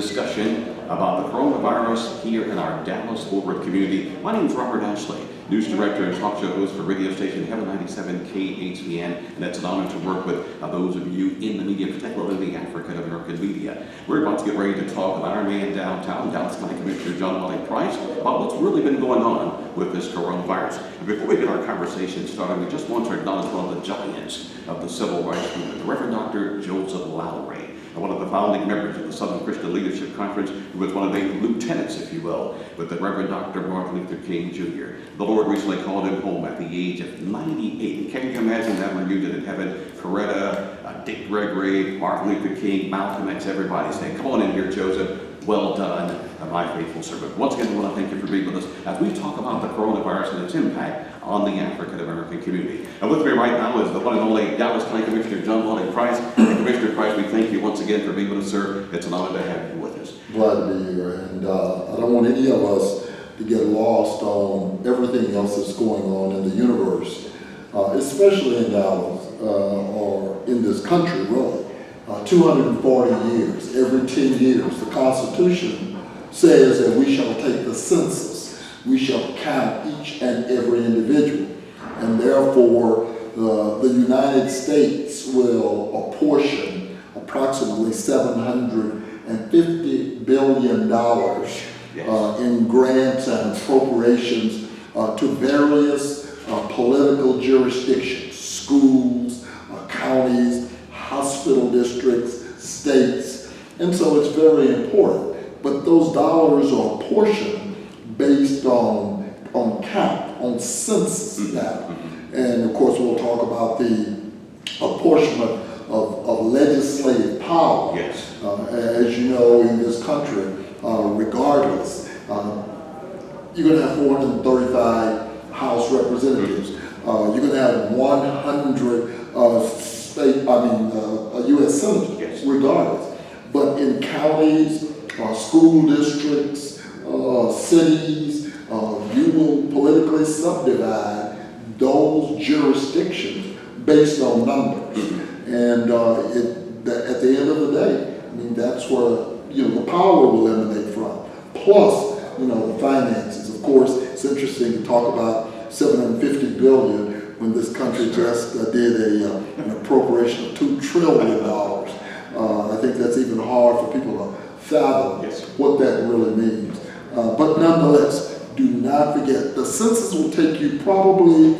discussion about the coronavirus here in our Dallas-Fort Worth community. My name is Robert Ashley, News Director and Talk Show host for radio station Heaven 97 KHVN, and it's an honor to work with those of you in the media, particularly the African American media. We're about to get ready to talk with our man downtown, Dallas County Commissioner John Wally Price, about what's really been going on with this coronavirus. And before we get our conversation started, we just want to acknowledge one of the giants of the civil rights movement, the Reverend Dr. Joseph Lowry, one of the founding members of the Southern Christian Leadership Conference, who was one of the lieutenants, if you will, with the Reverend Dr. Martin Luther King Jr. The Lord recently called him home at the age of 98. And can you imagine that reunion in heaven? Coretta, Dick Gregory, Martin Luther King, Malcolm X, everybody saying, "Come on in here, Joseph. Well done, my faithful servant." Once again, I want to thank you for being with us as we talk about the coronavirus and its impact on the African American community. And with me right now is the one and only Dallas County Commissioner John Wally Price. And Commissioner Price, we thank you once again for being with us, sir. It's an honor to have you with us. Glad to be here, and I don't want any of us to get lost on everything else that's going on in the universe, especially in Dallas or in this country, really. 240 years, every 10 years, the Constitution says that we shall take the census. We shall count each and every individual. And therefore, the United States will apportion approximately $750 billion in grants and appropriations to various political jurisdictions, schools, counties, hospital districts, states, and so it's very important. But those dollars are apportioned based on count, on census data. And of course we'll talk about the apportionment of legislative power. Yes. As you know, in this country, regardless, you're going to have 435 House representatives. You're going to have 100 U.S. senators, yes, regardless. But in counties, school districts, cities, you will politically subdivide those jurisdictions based on numbers. And at the end of the day, I mean, that's where the power will emanate from. Plus, the finances. Of course, it's interesting to talk about $750 billion when this country just did an appropriation of $2 trillion. I think that's even hard for people to fathom what that really means. But nonetheless, do not forget, the census will take you probably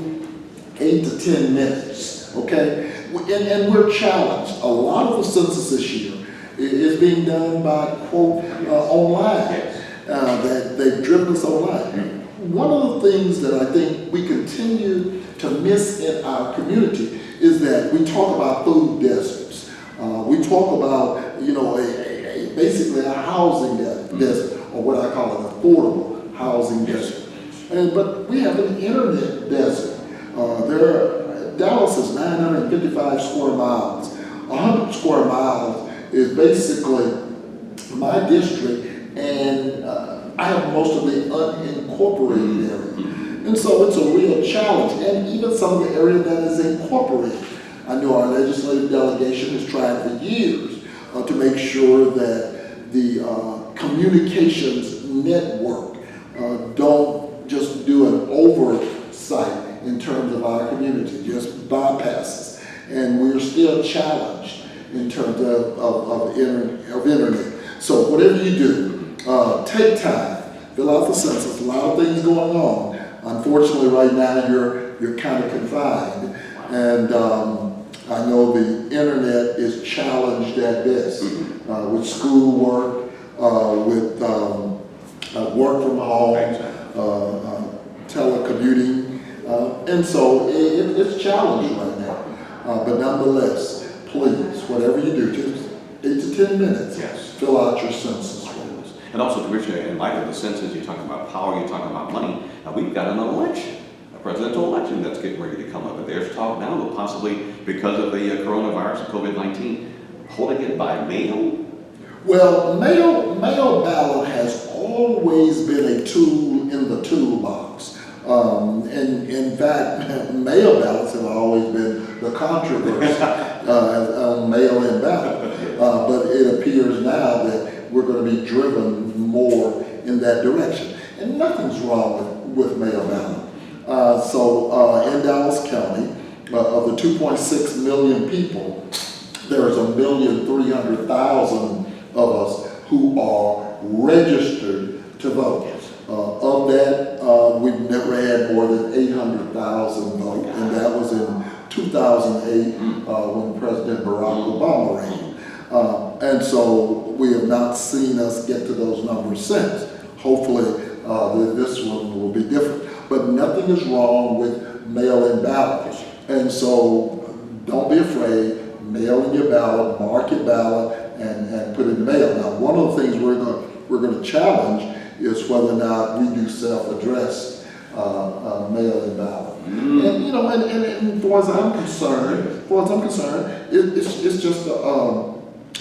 8 to 10 minutes, okay? And we're challenged. A lot of the census this year is being done by, quote, online. That they've driven us online. One of the things that I think we continue to miss in our community is that we talk about food deserts. We talk about, basically a housing desert, or what I call an affordable housing desert. But we have an internet desert. Dallas is 955 square miles. 100 square miles is basically my district, and I have most of the unincorporated area. And so it's a real challenge, and even some of the area that is incorporated. I know our legislative delegation has tried for years to make sure that the communications network don't just do an oversight in terms of our community, just bypasses. And we're still challenged in terms of internet. So whatever you do, take time, fill out the census. A lot of things going on. Unfortunately, right now you're kind of confined, and I know the internet is challenged at best with schoolwork, with work from home, telecommuting, and so it's challenged right now. But nonetheless, please, whatever you do, just 8 to 10 minutes, fill out your census. And also, Commissioner, in light of the census, you're talking about power, you're talking about money. We've got an election, a presidential election that's getting ready to come up. And there's talk now that possibly, because of the coronavirus, COVID-19, holding it by mail. Well, mail ballot has always been a tool in the toolbox. And in fact, mail ballots have always been the controversy on mail-in ballot. But it appears now that we're going to be driven more in that direction. And nothing's wrong with mail ballot. So in Dallas County, of the 2.6 million people, there's 1,300,000 of us who are registered to vote. Of that, we've never had more than 800,000 vote, and that was in 2008 when President Barack Obama reigned. And so we have not seen us get to those numbers since. Hopefully this one will be different. But nothing is wrong with mail-in ballots. And so don't be afraid, mail in your ballot, mark your ballot, and put it in the mail. Now, one of the things we're going to challenge is whether or not we do self-addressed mail-in ballot. And you know, and for as I'm concerned, it's just a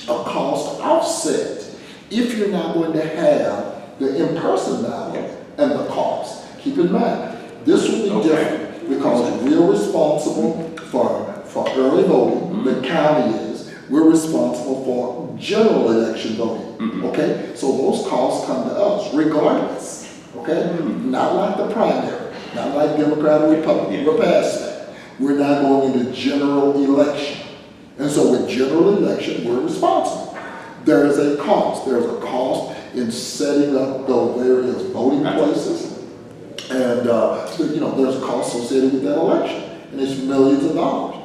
cost offset. If you're not going to have the in-person ballot and the cost, keep in mind this will be different because we're responsible for early voting. The county is. We're responsible for general election voting. Okay, so those costs come to us regardless. Okay, not like the primary, not like Democrat or Republican. We're past that. We're not going into general election, and so with general election, we're responsible. There is a cost. There's a cost in setting up those various voting places, and you know, there's a cost associated with that election, and it's millions of dollars.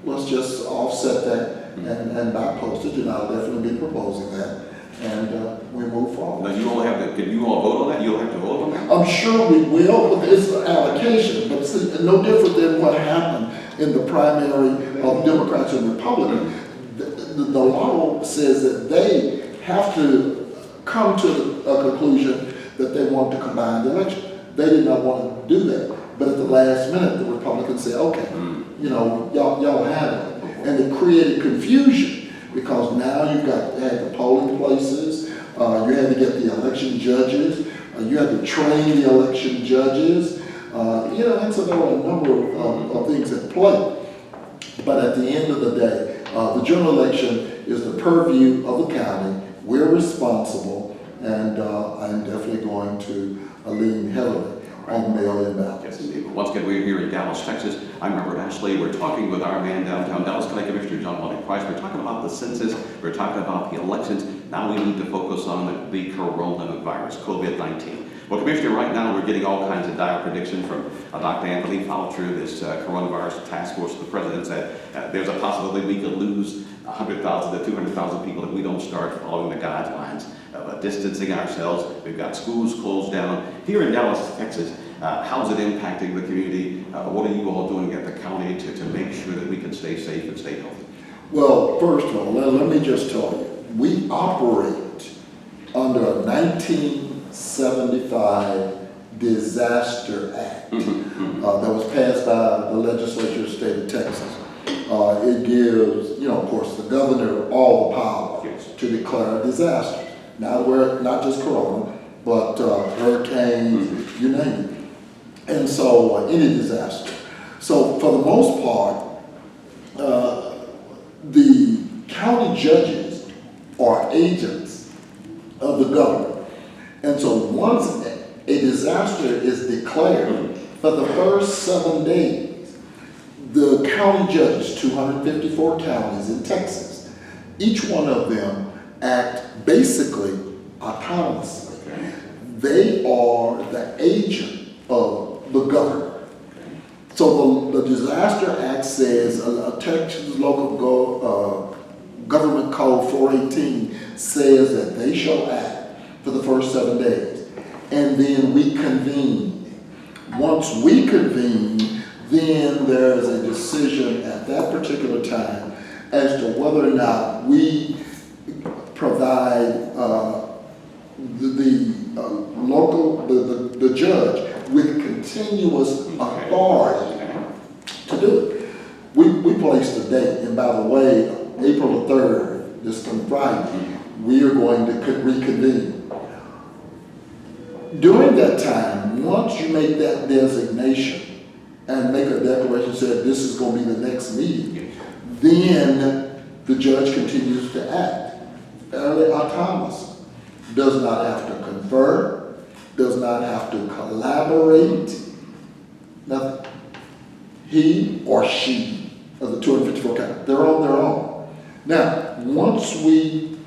Let's just offset that and buy postage, and I'll definitely be proposing that, and we move forward. Now you all have to, can you all vote on that? You'll have to vote on that? I'm sure we will, but it's an allocation, but see, no different than what happened in the primary of Democrats and Republicans. The law says that they have to come to a conclusion that they want to combine the election. They did not want to do that, but at the last minute, the Republicans said, okay, you know, y'all have it. And it created confusion because now you've got to have the polling places, you had to get the election judges, you had to train the election judges, you know, and so there were a number of things at play. But at the end of the day, the general election is the purview of the county. We're responsible, and I'm definitely going to lean heavily on mail-in ballots. Yes, indeed. Once again, we're here in Dallas, Texas. I'm Robert Ashley. We're talking with our man downtown Dallas County Commissioner John Wally Price. We're talking about the census. We're talking about the elections. Now we need to focus on the coronavirus, COVID-19. Well, Commissioner, right now we're getting all kinds of dire predictions from Dr. Anthony Fauci, this coronavirus task force. The president said there's a possibility we could lose 100,000 to 200,000 people if we don't start following the guidelines of distancing ourselves. We've got schools closed down. Here in Dallas, Texas, how's it impacting the community? What are you all doing at the county to make sure that we can stay safe and stay healthy? Well, first of all, let me just tell you, we operate under a 1975 Disaster Act that was passed by the legislature of the state of Texas. It gives, you know, of course, the governor all the power to declare a disaster. Not just corona, but hurricanes, you name it. And so any disaster. So for the most part, the county judges are agents of the government. And so once a disaster is declared, for the first 7 days, the county judges, 254 counties in Texas, each one of them act basically autonomously. They are the agent of the government. So the Disaster Act says, Texas Local Government Code 418 says that they shall act for the first 7 days. And then we convene. Once we convene, then there's a decision at that particular time as to whether or not we provide the judge with continuous authority to do it. We placed a date, and by the way, April the 3rd, this coming Friday, we are going to reconvene. During that time, once you make that designation and make a declaration that this is going to be the next meeting, then the judge continues to act fairly autonomous. does not have to confer, does not have to collaborate, nothing. He or she of the 254 counties, they're on their own. Now, once we,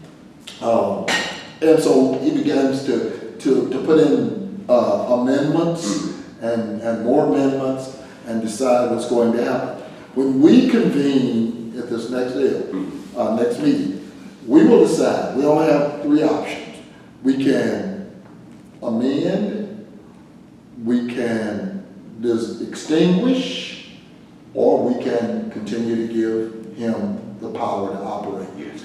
and so he begins to put in amendments and more amendments and decide what's going to happen. When we convene at this next next meeting, we will decide. We only have three options. We can amend, we can extinguish, or we can continue to give him the power to operate. Yes.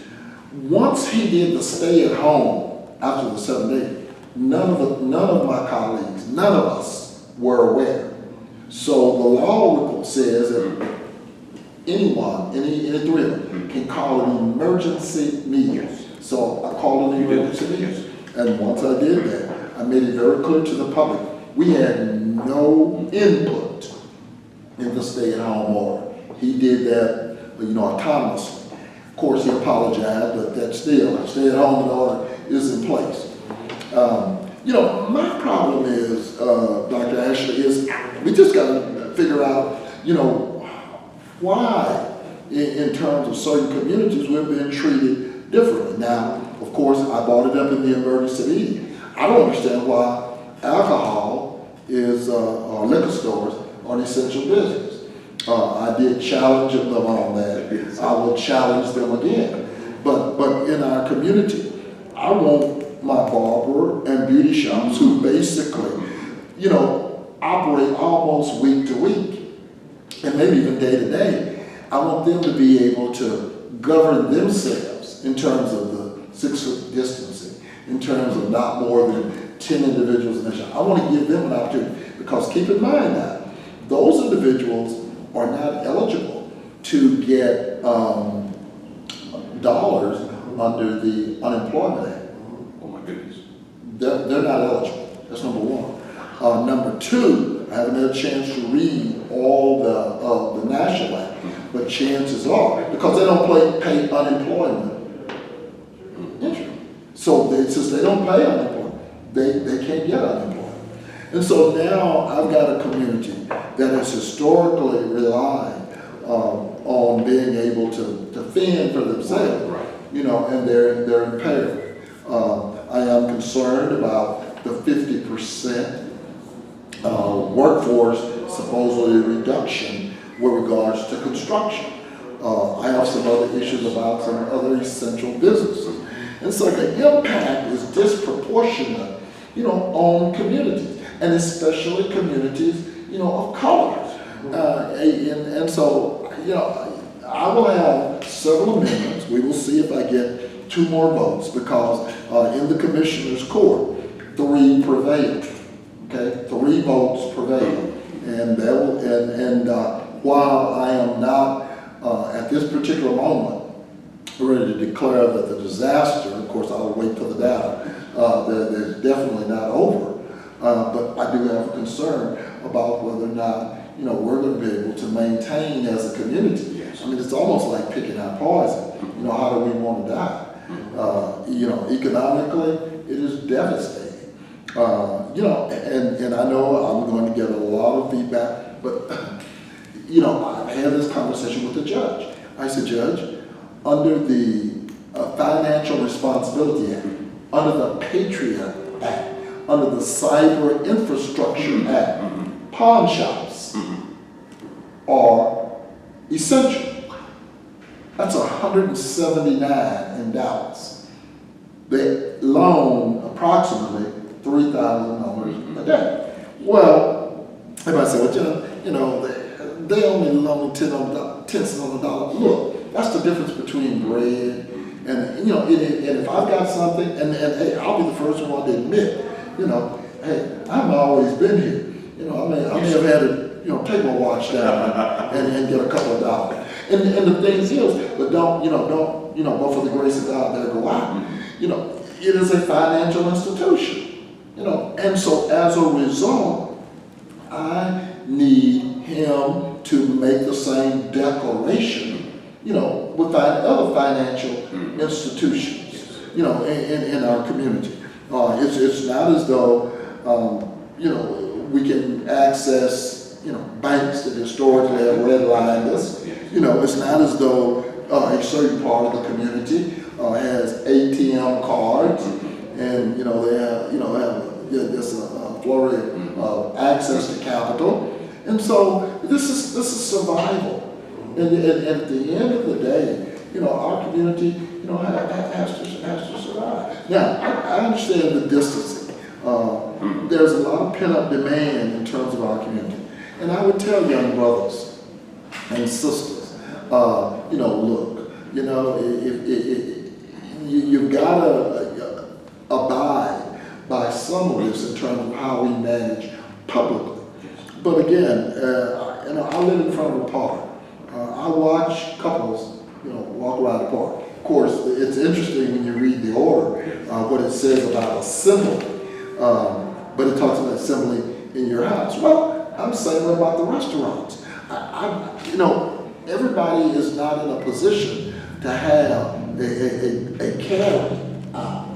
Once he did the stay at home after the 7 days, none of my colleagues, none of us were aware. So the law says that anyone, any three of them, can call an emergency meeting. Yes. So I called an emergency meeting. And once I did that, I made it very clear to the public, we had no input in the stay-at-home order. He did that, autonomously. Of course, he apologized, but that still, stay-at-home order is in place. My problem is, Dr. Ashley, is we just got to figure out, why in terms of certain communities we're being treated differently. Now, of course, I brought it up in the emergency meeting. I don't understand why alcohol is, or liquor stores are an essential business. I did challenge them on that. I will challenge them again. But in our community, I want my barber and beauty shops who basically, operate almost week to week, and maybe even day to day. I want them to be able to govern themselves in terms of the 6 foot distancing, in terms of not more than 10 individuals in the shop. I want to give them an opportunity, because keep in mind that those individuals are not eligible to get dollars under the Unemployment Act. Oh my goodness. They're not eligible. That's number one. Number two, I haven't had a chance to read all the National Act, but chances are, because they don't pay unemployment insurance. So since they don't pay unemployment, they can't get unemployment. And so now I've got a community that has historically relied on being able to fend for themselves, Right. and they're impaired. I am concerned about the 50% workforce supposedly reduction with regards to construction. I have some other issues about some other essential businesses. And so the impact is disproportionate, on communities, and especially communities, of color. And so, I will have several amendments. We will see if I get 2 more votes, because in the commissioner's court, 3 prevailed. Okay, 3 votes prevailed, and that will, and while I am not at this particular moment ready to declare that the disaster, of course I'll wait for the data, that is definitely not over, but I do have a concern about whether or not we're going to be able to maintain as a community. Yes. I mean, it's almost like picking our poison. How do we want to die? Economically, it is devastating. And I know I'm going to get a lot of feedback, but, I had this conversation with the judge. I said, Judge, under the Financial Responsibility Act, under the Patriot Act, under the Cyber Infrastructure Act, pawn shops are essential. That's 179 in Dallas. They loan approximately $3,000 a day. Well, everybody said, they only loan 10 cents on the dollar. Look, that's the difference between bread and if I've got something, and hey, I'll be the first one to admit, hey, I've always been here. I may have had to, take my watch down and get a couple of dollars. And the thing is, but don't, but for the grace of God, there go out. It is a financial institution, and so as a result, I need him to make the same declaration, with other financial institutions, in our community. It's not as though, we can access, banks that historically have redlined us. It's not as though a certain part of the community has ATM cards, and they have there's a flurry of access to capital, and so this is survival. And at the end of the day, our community, has to survive. Now, I understand the distancing. There's a lot of pent-up demand in terms of our community. And I would tell young brothers and sisters, look, if you've got to abide by some of this in terms of how we manage publicly. But again, I live in front of a park. I watch couples, walk around the park. Of course, it's interesting when you read the order, what it says about assembly. But it talks about assembly in your house. Well, I'm the same way about the restaurants. Everybody is not in a position to have a catering aisle.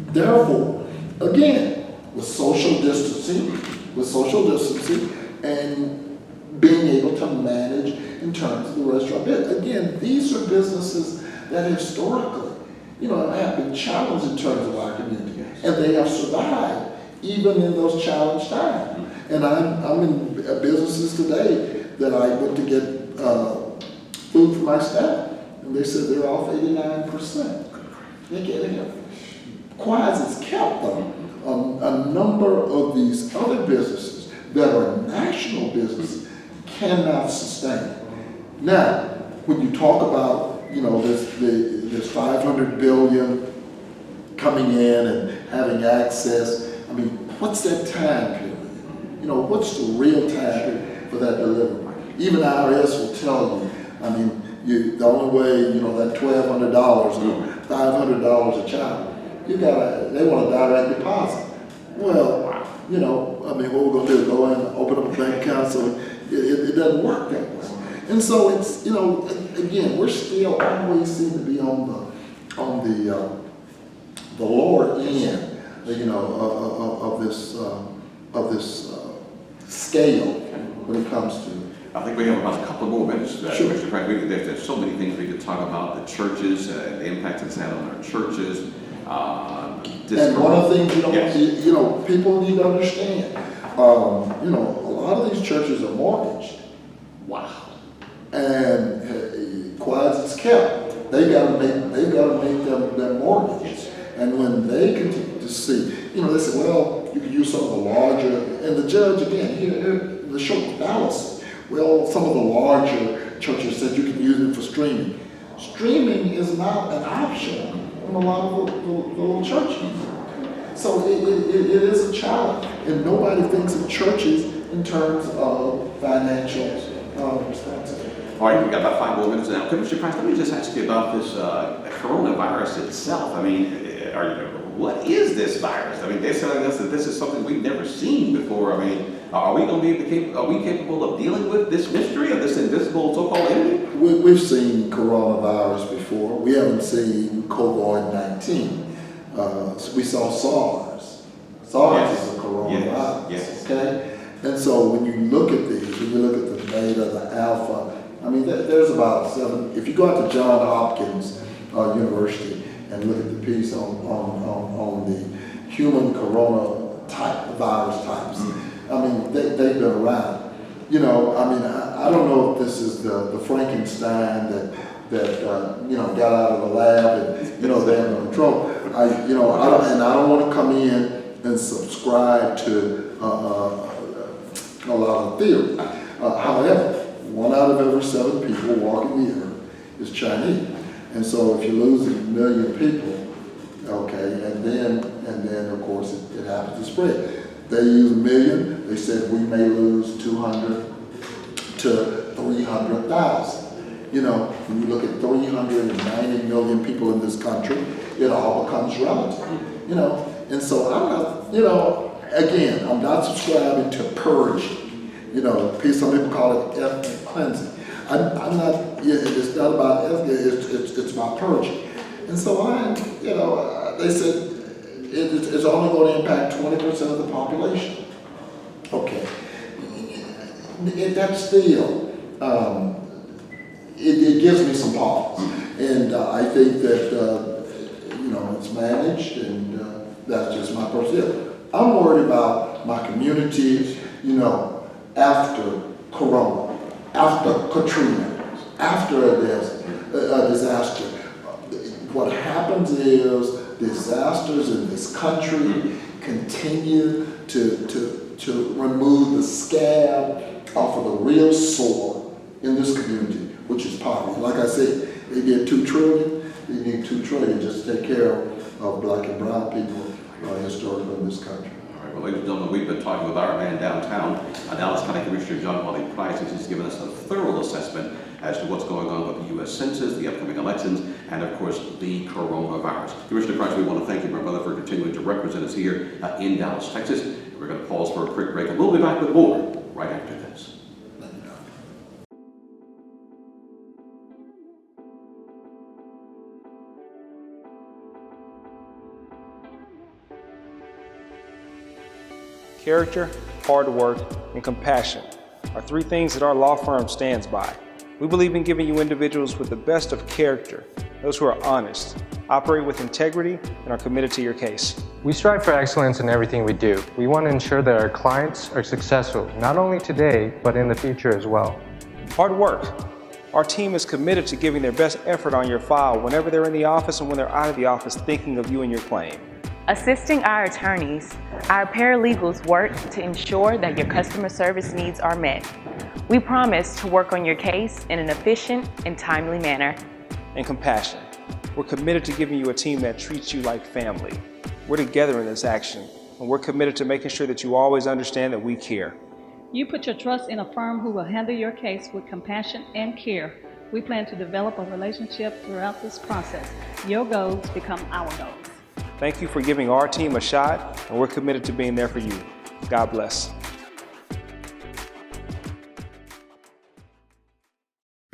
Therefore, again, with social distancing and being able to manage in terms of the restaurant. Again, these are businesses that historically, have been challenged in terms of our community, and they have survived even in those challenged times. And I'm in businesses today that I went to get food for my staff, and they said they're off 89%. They have quiet as kept them. A number of these other businesses that are national businesses cannot sustain. Now, when you talk about this 500 billion coming in and having access, what's that time period? What's the real time period for that delivery? Even IRS will tell you, the only way, that $1,200 or $500 a child, they want a direct deposit. Well, what we're going to do, go in and open up a bank account, so it doesn't work that way. And so it's, again, we're still always seem to be on the lower end, of this scale when it comes to. I think we have about a couple more minutes. Sure. Mr. Frank, there's so many things we could talk about. The churches, the impact it's had on our churches. And one of the things people need to understand. A lot of these churches are mortgaged. Wow. And quiet as it's kept, they've got to make their mortgages. And when they continue to see, they say, well, you can use some of the larger, and the judge again, here the short fallacy. Well, some of the larger churches said you can use it for streaming. Streaming is not an option in a lot of the little churches. So it is a challenge, and nobody thinks of churches in terms of financial responsibility. All right, we've got about 5 more minutes now. Mr. Price, let me just ask you about this coronavirus itself. What is this virus? They're telling us that this is something we've never seen before. Are we going to be capable of dealing with this mystery of this invisible so-called enemy? We've seen coronavirus before. We haven't seen COVID-19. We saw SARS. SARS is a coronavirus. Yes. Okay? And so when you look at these, when you look at the beta, the alpha, there's about 7. If you go out to Johns Hopkins University and look at the piece on the human corona virus types, they've been around. I don't know if this is the Frankenstein that got out of the lab and they're under control. I don't want to come in and subscribe to a lot of theory. However, 1 out of every 7 people walking the earth is Chinese, and so if you lose 1 million people, okay, and then of course it happens to spread. They use 1 million. They said we may lose 200 to 300,000. When you look at 390 million people in this country, it all becomes relative. And so I'm not, again, I'm not subscribing to purging. Some people call it ethnic cleansing. I'm not. It's not about ethnic. It's about purging. And so they said it's only going to impact 20% of the population. Okay. That's still, it gives me some pause. And I think that, it's managed, and that's just my perspective. I'm worried about my community, after Corona, after Katrina, after a disaster. What happens is disasters in this country continue to remove the scab off of the real sore in this community, which is poverty. Like I said, they get $2 trillion. They need $2 trillion just to take care of black and brown people historically in this country. All right, well, ladies and gentlemen, we've been talking with our man downtown, Dallas County Commissioner John Wally Price, who's given us a thorough assessment as to what's going on with the U.S. Census, the upcoming elections, and of course, the coronavirus. Commissioner Price, we want to thank you, my brother, for continuing to represent us here in Dallas, Texas. We're going to pause for a quick break, and we'll be back with more right after this. Character, hard work, and compassion are three things that our law firm stands by. We believe in giving you individuals with the best of character, those who are honest, operate with integrity, and are committed to your case. We strive for excellence in everything we do. We want to ensure that our clients are successful, not only today, but in the future as well. Hard work. Our team is committed to giving their best effort on your file whenever they're in the office and when they're out of the office thinking of you and your claim. Assisting our attorneys, our paralegals work to ensure that your customer service needs are met. We promise to work on your case in an efficient and timely manner. And compassion. We're committed to giving you a team that treats you like family. We're together in this action, and we're committed to making sure that you always understand that we care. You put your trust in a firm who will handle your case with compassion and care. We plan to develop a relationship throughout this process. Your goals become our goals. Thank you for giving our team a shot, and we're committed to being there for you. God bless.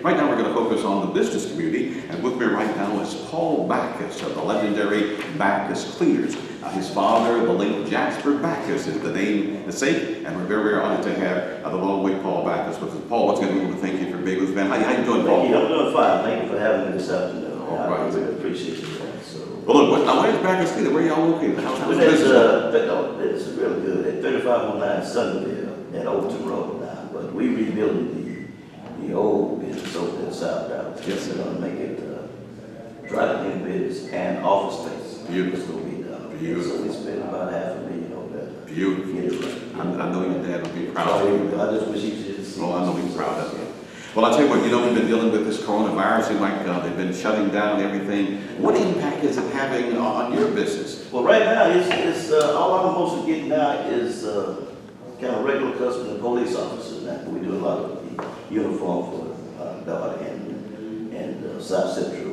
Right now, we're going to focus on the business community, and with me right now is Paul Backus of the legendary Backus Cleaners. His father, the late Jasper Backus, is the namesake, and we're very, very honored to have the long-awaited Paul Backus with us. Paul, once again, we want to thank you for being with us, man. How you doing, Paul? Thank you. I'm doing fine. Thank you for having me this afternoon. All right. I really appreciate you. Well, look, now where's Backus Cleaner? Where y'all located? How's the It's business? it's really good. At 3509 Sunnyvale at Overton Road now, but we rebuilding the old business over in South Dallas. Yes, We're gonna make it dry cleaning business and office space. Beautiful. It's gonna be done. Beautiful. So we spent about $500,000 on that. Beautiful. Get it right. I know your dad will be proud of you. I just wish he could see. Oh, I know he's proud of you. Well, I'll tell you what, we've been dealing with this coronavirus, and they've been shutting down everything. What impact is it having on your business? Well, right now, it's all I'm mostly getting now is kind of regular customers and police officers. Now we do a lot of the uniform for Dart and South Central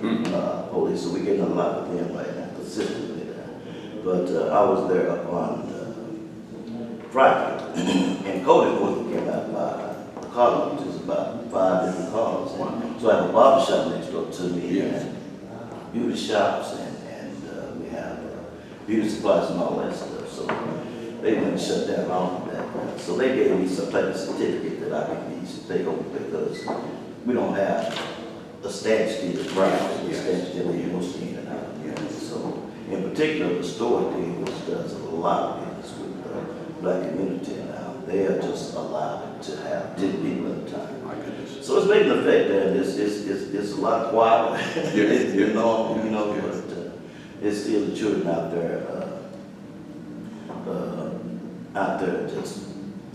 police, so we're getting a lot of them right now, consistently there. But I was there on Friday, and code enforcement came out by Carlos, which is about 5 different cars. So I have a barber shop next door to me, and beauty shops, and we have beauty supplies and all that stuff. So they went and shut down all of that. So they gave me some type of certificate that I can use to take over because we don't have a standstill. Right. A standstill in most in and out. So in particular, the store thing, which does a lot of business with the black community now, they are just allowed to have 10 people at a time. My goodness. So it's making an effect there, and it's a lot quieter than normal, but it's still the children out there just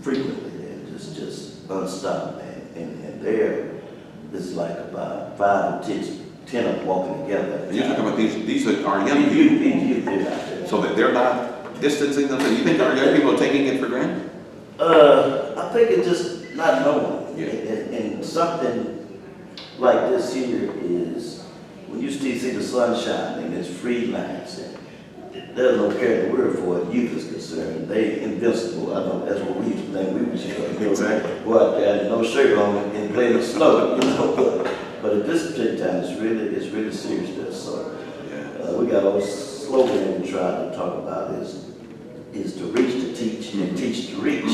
frequently and just unstopped, and there it's like about 5 or 10 of them walking together. And you're talking about these are young people. Youth out there. So that they're not distancing themselves. You think our young people are taking it for granted? I think it's just not knowing. Yeah. And something like this here is when you still see the sunshine and it's freelance, and there's no caring word for it, youth is concerned. They invincible. I know that's what we used to think we was doing. Exactly. Go out there and no shirt on and play in the snow, But at this particular time, it's really serious there. So we got all slogan that we try to talk about is to reach to teach and teach to reach,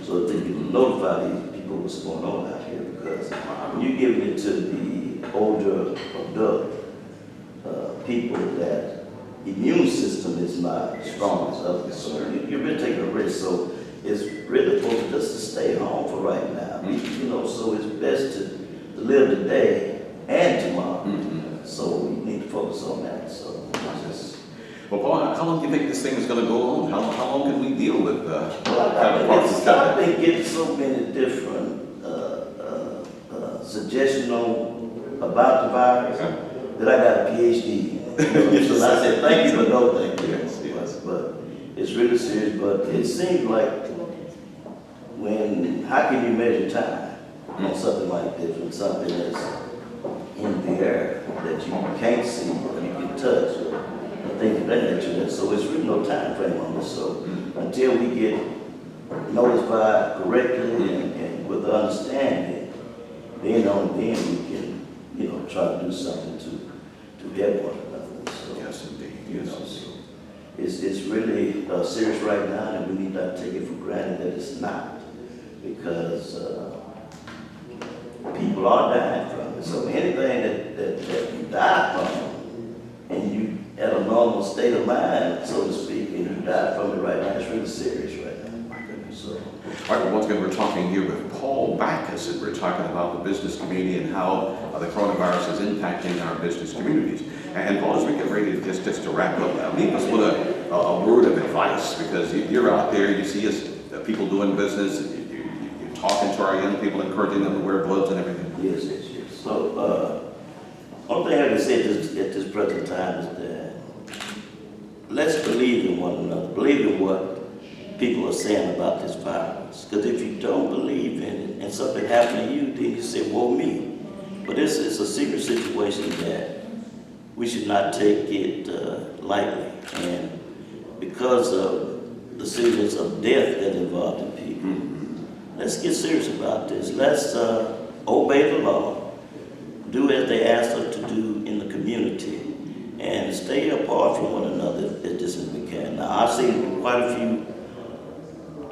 so that they can notify these people what's going on out here. Because when you're giving it to the older adult people that immune system is not strong as others, so you're really taking a risk. So it's really important just to stay home for right now. You know, so it's best to live today and tomorrow. So we need to focus on that. So just. Well, Paul, how long do you think this thing is going to go on? How long can we deal with I've been getting so many different suggestions about the virus that I got a PhD. So I said, thank you, but no thank you. But it's really serious. But it seems like how can you measure time on something like this, when something that's in the air that you can't see or you can touch or things of that nature? So it's really no time frame on this. So until we get notified correctly and with understanding, then only then we can, you know, try to do something to help one another. So, yes, indeed. You know, so it's really serious right now, and we need not take it for granted that it's not, because people are dying from it. So anything that you die from, and you at a normal state of mind, so to speak, and you die from it right now, it's really serious right now. My goodness. So. All right, well, once again, we're talking here with Paul Backus, and we're talking about the business community and how the coronavirus is impacting our business communities. And Paul, as we get ready to just to wrap up, leave us with a word of advice, because you're out there, you see us, people doing business, you're talking to our young people, encouraging them to wear gloves and everything. Yes. So, one thing I can say at this present time is that let's believe in one another, believe in what people are saying about this virus. Because if you don't believe in it and something happened to you, then you say, well, me. But it's a secret situation that we should not take it lightly. And because of the seriousness of death that's involved in people, let's get serious about this. Let's obey the law, do as they ask us to do in the community, and stay apart from one another as just as we can. Now, I've seen quite a few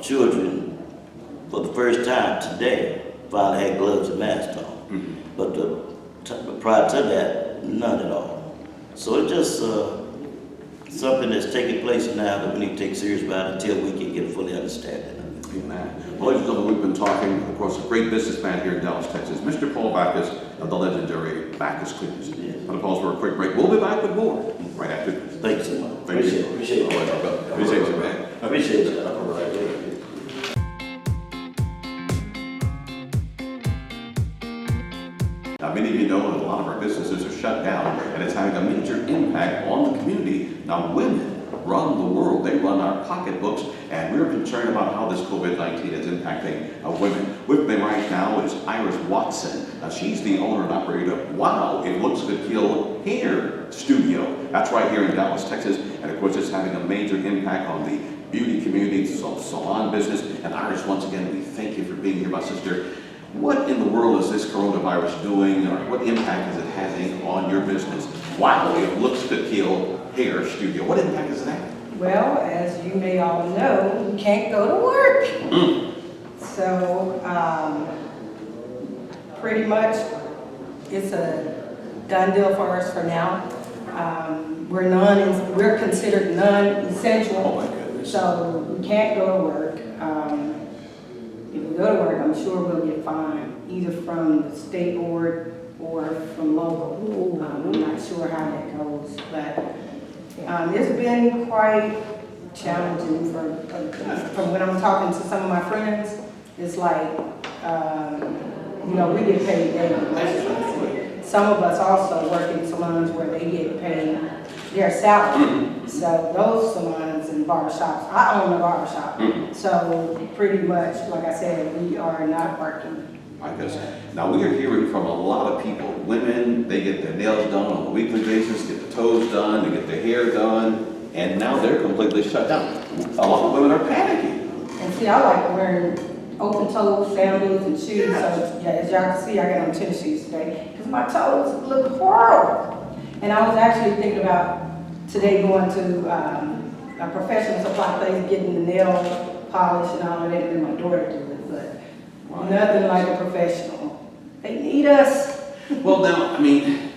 children for the first time today finally had gloves and masks on. But prior to that, none at all. So it's just something that's taking place now that we need to take serious about until we can get a fully understanding of it. Amen. Well, ladies and gentlemen, we've been talking, of course, a great businessman here in Dallas, Texas, Mr. Paul Backus of the legendary Backus Cleaners. I'm going to pause for a quick break. We'll be back with more right after this. Thanks so much. Thank you. Appreciate it. Appreciate you, man. Appreciate you. All right. Now, many of you know that a lot of our businesses are shut down, and it's having a major impact on the community. Now, women run the world. They run our pocketbooks, and we're concerned about how this COVID-19 is impacting women. With me right now is Iris Watson. She's the owner and operator of Wow, It Looks Good Kill Hair Studio. That's right here in Dallas, Texas, and of course, it's having a major impact on the beauty community, salon business. And Iris, once again, we thank you for being here, my sister. What in the world is this coronavirus doing, or what impact is it having on your business? Wow, It Looks Good Kill Hair Studio. What impact is that? Well, as you may all know, you can't go to work. So, pretty much, it's a done deal for us for now. We're considered non-essential. Oh my goodness. So we can't go to work. If we go to work, I'm sure we'll get fined, either from the state board or from local. I'm not sure how that goes, but it's been quite challenging from when I'm talking to some of my friends. It's like, we get paid daily. Some of us also work in salons where they get paid their salary. So those salons and barbershops, I own a barbershop. So pretty much, like I said, we are not working. I guess. Now, we are hearing from a lot of people. Women, they get their nails done on a weekly basis, get the toes done, they get their hair done, and now they're completely shut down. A lot of women are panicking. And see, I like wearing open-toed sandals and shoes. So, yeah, as y'all can see, I got on tennis shoes today because my toes look horrible. And I was actually thinking about today going to a professional supply place, getting the nail polish and all of that, and then my daughter do it, but nothing like a professional. They need us. Well, now, I mean,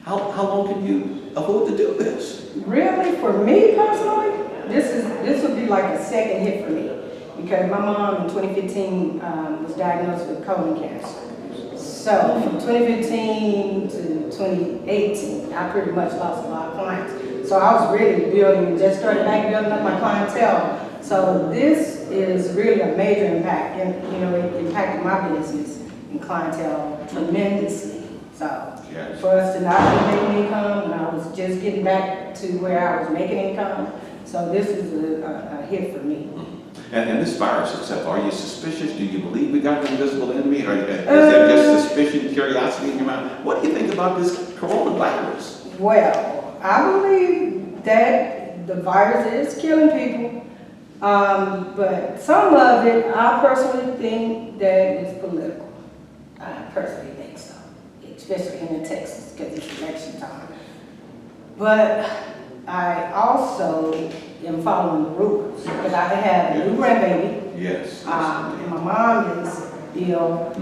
how long can you afford to do this? Really, for me personally, this would be like a second hit for me, because my mom in 2015 was diagnosed with colon cancer. So from 2015 to 2018, I pretty much lost a lot of clients. So I was really building, just started back building up my clientele. So this is really a major impact, and it impacted my business and clientele tremendously. So Yes. for us to not be making income, and I was just getting back to where I was making income, so this is a hit for me. And this virus itself, are you suspicious? Do you believe we got an invisible enemy? Or is there just suspicion, curiosity in your mind? What do you think about this coronavirus? Well, I believe that the virus is killing people, but some of it, I personally think that it's political. I personally think so, especially here in Texas, because it's election time. But I also am following the rules, because I have a new grandbaby. Yes. And my mom is ill.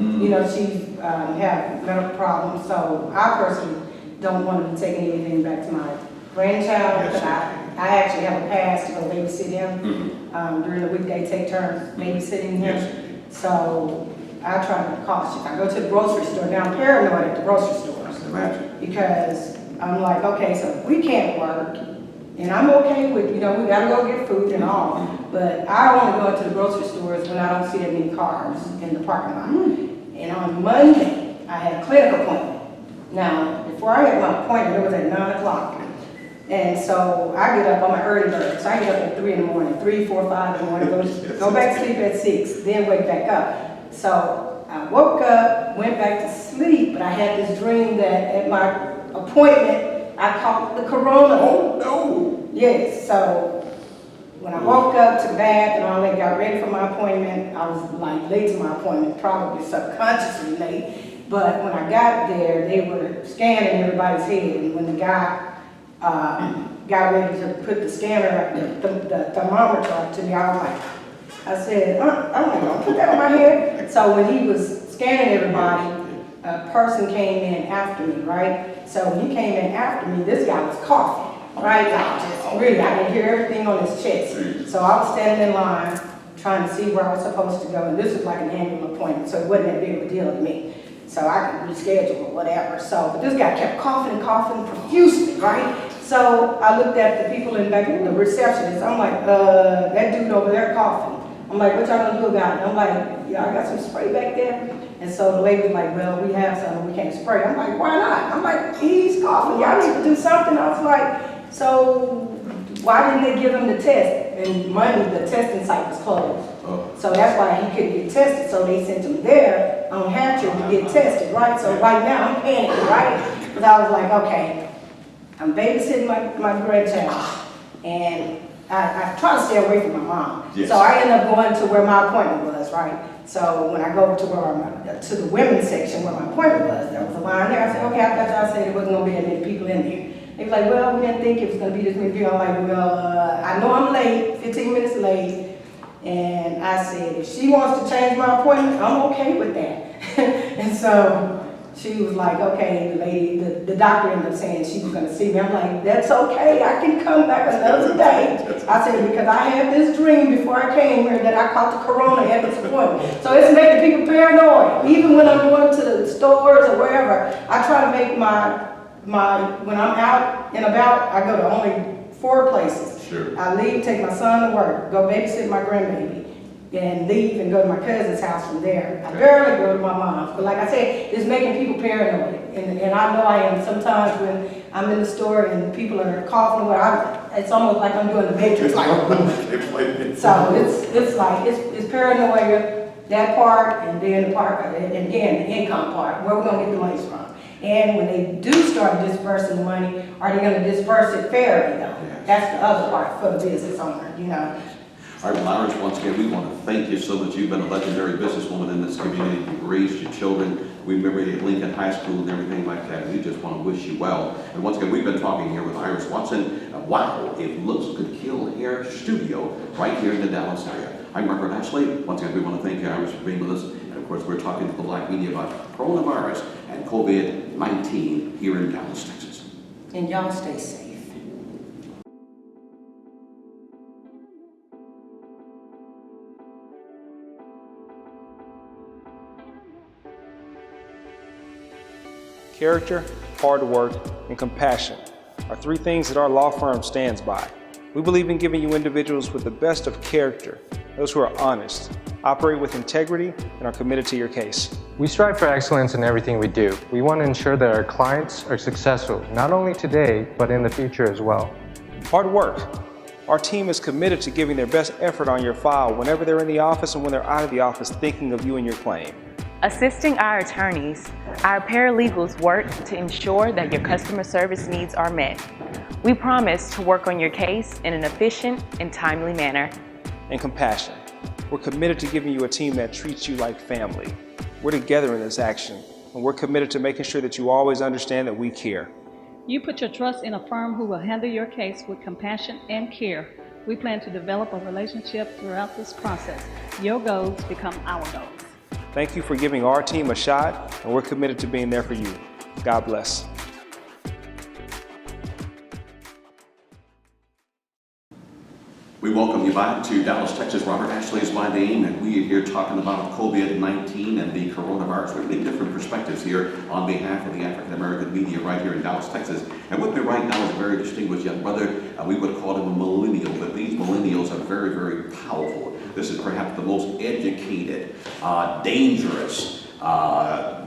She's have medical problems, so I personally don't want to be taking anything back to my grandchild, but I actually have a pass to go babysit him during the weekday, take turns babysitting him. Yes. So I try to be cautious. I go to the grocery store. Now I'm paranoid at the grocery stores Imagine. because I'm like, okay, so we can't work, and I'm okay with, we gotta go get food and all, but I only go to the grocery stores when I don't see that many cars in the parking lot. And on Monday, I had a clinic appointment. Now, before I had my appointment, it was at 9 o'clock. And so I get up, I'm an early bird, so I get up at 3 in the morning, 3, 4, 5 in the morning, go back to sleep at 6, then wake back up. So I woke up, went back to sleep, but I had this dream that at my appointment, I caught the corona. Oh, no. Yes, so when I woke up to bath and all that, got ready for my appointment, I was like late to my appointment, probably subconsciously late. But when I got there, they were scanning everybody's head, and when the guy got ready to put the scanner, the thermometer up to me, I said, I'm not gonna put that on my head. So when he was scanning everybody, a person came in after me, right? So when he came in after me, this guy was coughing, right? I could hear everything on his chest. So I was standing in line, trying to see where I was supposed to go, and this was like an annual appointment, so it wasn't that big of a deal to me. So I could reschedule or whatever. So, but this guy kept coughing profusely, right? So I looked at the people in back, the receptionist. I'm like, that dude over there coughing. I'm like, what y'all gonna do about it? I'm like, yeah, I got some spray back there. And so the lady was like, well, we have some, we can't spray. I'm like, why not? I'm like, he's coughing, y'all need to do something. I was like, so why didn't they give him the test? And Monday, the testing site was closed. So that's why he couldn't get tested. So they sent him there on Hatcher to get tested, right? So right now I'm panicking, right? Because I was like, okay, I'm babysitting my grandchild, and I try to stay away from my mom. Yes. So I ended up going to where my appointment was, right? So when I go to the women's section where my appointment was, there was a line there. I said, okay, I thought y'all said there wasn't gonna be that many people in there. They was like, well, we didn't think it was gonna be this many people. I'm like, well, I know I'm late, 15 minutes late. And I said, if she wants to change my appointment, I'm okay with that. And so she was like, okay, the lady, the doctor ended up saying she was gonna see me. I'm like, that's okay, I can come back another day. I said, because I had this dream before I came here that I caught the corona at this appointment. So it's making people paranoid. Even when I'm going to the stores or wherever, I try to make when I'm out and about, I go to only 4 places. Sure. I leave, take my son to work, go babysit my grandbaby, and leave and go to my cousin's house from there. I barely go to my mom's, but like I said, it's making people paranoid. And I know I am sometimes when I'm in the store and people are coughing, it's almost like I'm doing the Matrix. So it's paranoia, that part, and then the part, and again, the income part, where we're gonna get the money from. And when they do start dispersing the money, are they gonna disperse it fairly though? That's the other part for the business owner, All right, well, Iris, once again, we want to thank you so much. You've been a legendary businesswoman in this community. You've raised your children. We remember you at Lincoln High School and everything like that. We just want to wish you well. And once again, we've been talking here with Iris Watson. Wow, if looks could kill hair studio right here in the Dallas area. I'm Robert Ashley. Once again, we want to thank you, Iris, for being with us. And of course, we're talking to the Black media about coronavirus and COVID-19 here in Dallas, Texas. And y'all stay safe. Character, hard work, and compassion are three things that our law firm stands by. We believe in giving you individuals with the best of character, those who are honest, operate with integrity, and are committed to your case. We strive for excellence in everything we do. We want to ensure that our clients are successful, not only today, but in the future as well. Hard work. Our team is committed to giving their best effort on your file whenever they're in the office and when they're out of the office thinking of you and your claim. Assisting our attorneys, our paralegals work to ensure that your customer service needs are met. We promise to work on your case in an efficient and timely manner. And compassion. We're committed to giving you a team that treats you like family. We're together in this action, and we're committed to making sure that you always understand that we care. You put your trust in a firm who will handle your case with compassion and care. We plan to develop a relationship throughout this process. Your goals become our goals. Thank you for giving our team a shot, and we're committed to being there for you. God bless. We welcome you back to Dallas, Texas. Robert Ashley is my name, and we are here talking about COVID-19 and the coronavirus. We're getting different perspectives here on behalf of the African American media right here in Dallas, Texas. And with me right now is a very distinguished young brother. We would call him a millennial, but these millennials are very, very powerful. This is perhaps the most educated, dangerous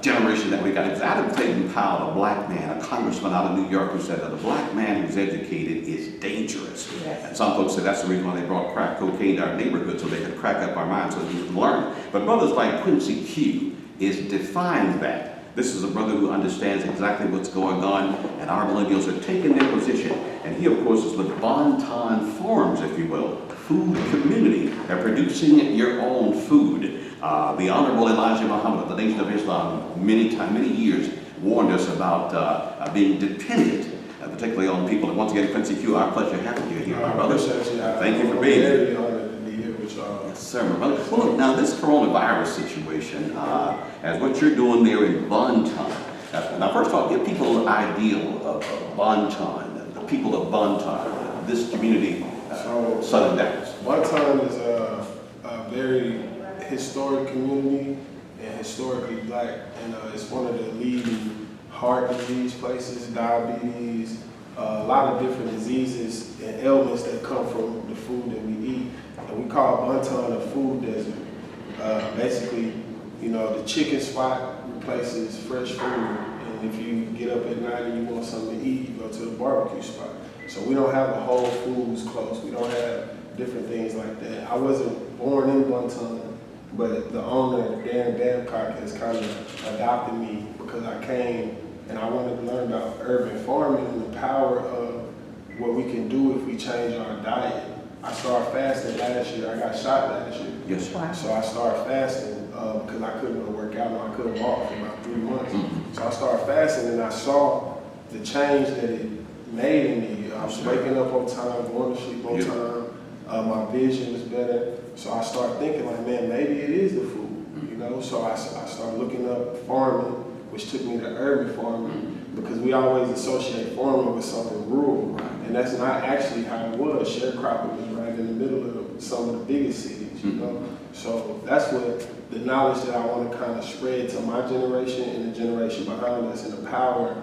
generation that we got. It was Adam Clayton Powell, a black man, a congressman out of New York, who said that a black man who's educated is dangerous. Yes. And some folks say that's the reason why they brought crack cocaine to our neighborhood, so they could crack up our minds so we can learn. But brothers like Quincy Q is defying that. This is a brother who understands exactly what's going on, and our millennials are taking their position. And he, of course, is the Bonton Farms, if you will, food community. They're producing your own food. The Honorable Elijah Muhammad of the Nation of Islam many years warned us about being dependent, particularly on people. And once again, Quincy Q, our pleasure having you here, my brother. Thank you for being here. Very honored to be here with y'all. Yes, sir, my brother. Well, look, now this coronavirus situation, as what you're doing there in Bonton. Now, first of all, give people an idea of Bonton, the people of Bonton, this community, Southern Dallas. Bonton is a very historic community and historically black, and it's one of the leading heart disease places, diabetes, a lot of different diseases and ailments that come from the food that we eat. And we call Bonton a food desert. Basically, you know, the chicken spot replaces fresh food, and if you get up at night and you want something to eat, you go to the barbecue spot. So we don't have a Whole Foods close. We don't have different things like that. I wasn't born in Bonton, but the owner, Dan Babcock, has kind of adopted me because I came and I wanted to learn about urban farming and the power of what we can do if we change our diet. I started fasting last year. I got shot last year. Yes, sir. So I started fasting because I couldn't go work out and I couldn't walk for about 3 months. Mm-hmm. So I started fasting and I saw the change that it made in me. I was waking up on time, going to sleep on time. My vision was better. So I started thinking like, man, maybe it is the food, you know? So I started looking up farming, which took me to urban farming, because we always associate farming with something rural. And that's not actually how it was. Sharecropping was right in the middle of some of the biggest cities, you know? So that's what the knowledge that I want to kind of spread to my generation and the generation behind us, and the power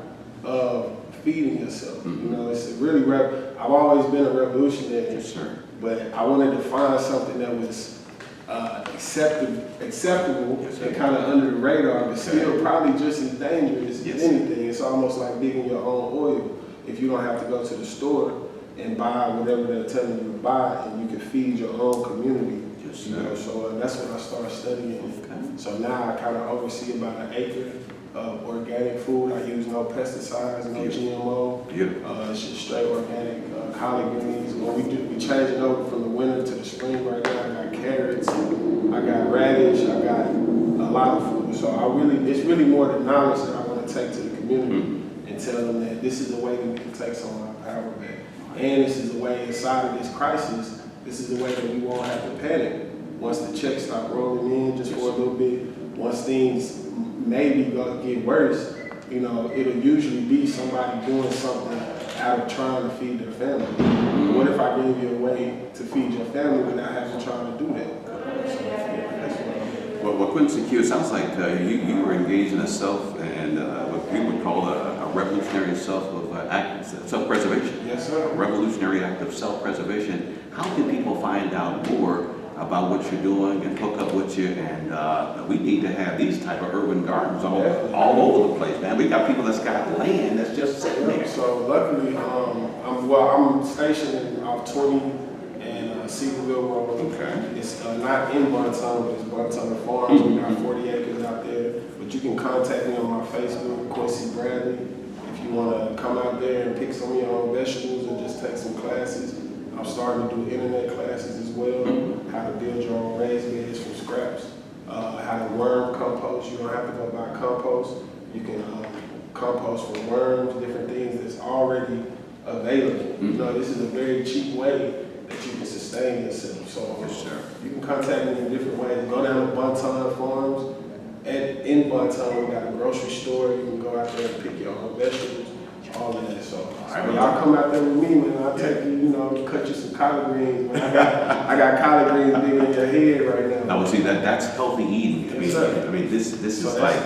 of feeding yourself. You know, it's really, I've always been a revolutionary. Yes, sir. But I wanted to find something that was acceptable and kind of under the radar, but still probably just as dangerous as anything. It's almost like digging your own oil. If you don't have to go to the store and buy whatever they're telling you to buy, and you can feed your own community. Yes, you know, so that's when I started studying. Okay. So now I kind of oversee about an acre of organic food. I use no pesticides, no GMO. It's just straight organic collard greens. When we change it over from the winter to the spring right now. I got carrots, I got radish, I got a lot of food. So it's really more the knowledge that I want to take to the community and tell them that this is the way that we can take some of our power back. And this is the way inside of this crisis, this is the way that we won't have to panic. Once the checks stop rolling in just for a little bit, once things maybe gonna get worse, you know, it'll usually be somebody doing something out of trying to feed their family. But what if I gave you a way to feed your family without having to try to do that? So, yeah, that's what Well, Quincy Q, it sounds like you were engaged in a what we would call a revolutionary self-preservation. Yes, sir. A revolutionary act of self-preservation. How can people find out more about what you're doing and hook up with you? And we need to have these type of urban gardens all over the place, man. We got people that's got land that's just sitting there. So luckily, I'm stationed off 20 and Cedarville Road. Okay. It's not in Bonton, but it's Bonton Farms. We got 40 acres out there. But you can contact me on my Facebook, Quincy Bradley. If you want to come out there and pick some of your own vegetables or just take some classes. I'm starting to do internet classes as well. How to build your own raised beds from scraps. How to worm compost. You don't have to go buy compost. You can compost for worms, different things that's already available. You know, this is a very cheap way that you can sustain yourself. So you can contact me in different ways. Go down to Bonton Farms. In Bonton, we got a grocery store. You can go out there and pick your own vegetables, all of that. So y'all come out there with me, man. I'll take you, cut you some collard greens, man. I got collard greens big in your head right now. Now, see, that's healthy eating. I mean, this is like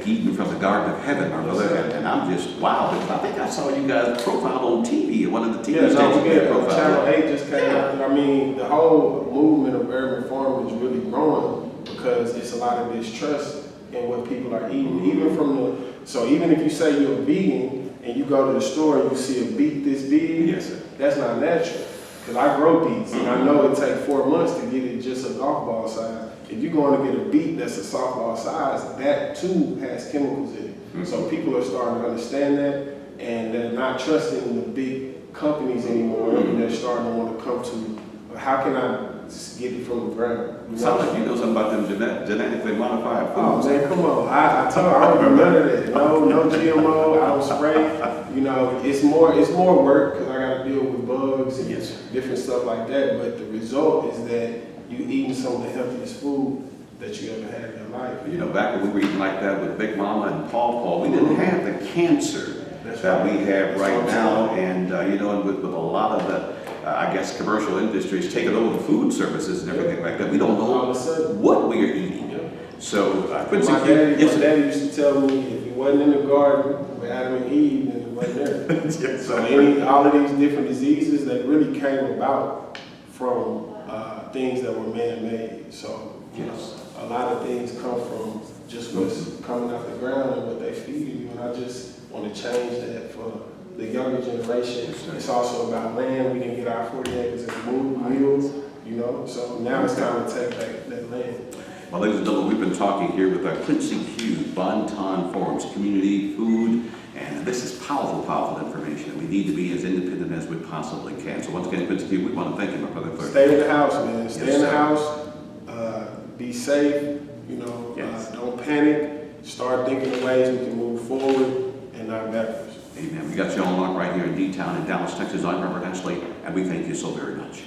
eating from the Garden of Heaven, my brother. And I'm just, wow, because I think I saw you guys profiled on TV, one of the TV stations. Channel 8 just came out. I mean, the whole movement of urban farming is really growing because it's a lot of distrust in what people are eating. Even if you say you're a vegan and you go to the store and you see a beet this big, yes, sir. That's not natural. Because I grow beets and I know it takes 4 months to get it just a golf ball size. If you're going to get a beet that's a softball size, that too has chemicals in it. So people are starting to understand that, and they're not trusting the big companies anymore. And they're starting to want to come to, how can I just get it from the ground? Sounds like you know something about them genetically modified foods. Oh man, come on! I don't do none of that. No GMO. I don't spray. It's more work because I got to deal with bugs and different stuff like that. But the result is that you eating some of the healthiest food that you ever had in your life. Back when we were eating like that with Big Mama and Paw, we didn't have the cancer that we have right now. And with a lot of the commercial industries taking over the food services and everything like that, we don't know what we are eating. So Quincy, my daddy used to tell me if it wasn't in the garden with Adam and Eve, then it wasn't there. So all of these different diseases that really came about from things that were man-made. So a lot of things come from just what's coming out the ground and what they feed you. And I just want to change that for the younger generation. It's also about land. We didn't get our 40 acres and move mules, so now it's time to take back that land. Well, ladies and gentlemen, we've been talking here with Quincy Q, Bonton Farms, community, food, and this is powerful, powerful information. We need to be as independent as we possibly can. So once again, Quincy Q, we want to thank you, my brother. Stay in the house, man. Stay in the house. Be safe. Don't panic. Start thinking of ways we can move forward and not backwards. Amen. We got you on lock right here in D-Town in Dallas, Texas. I'm Robert Ashley, and we thank you so very much.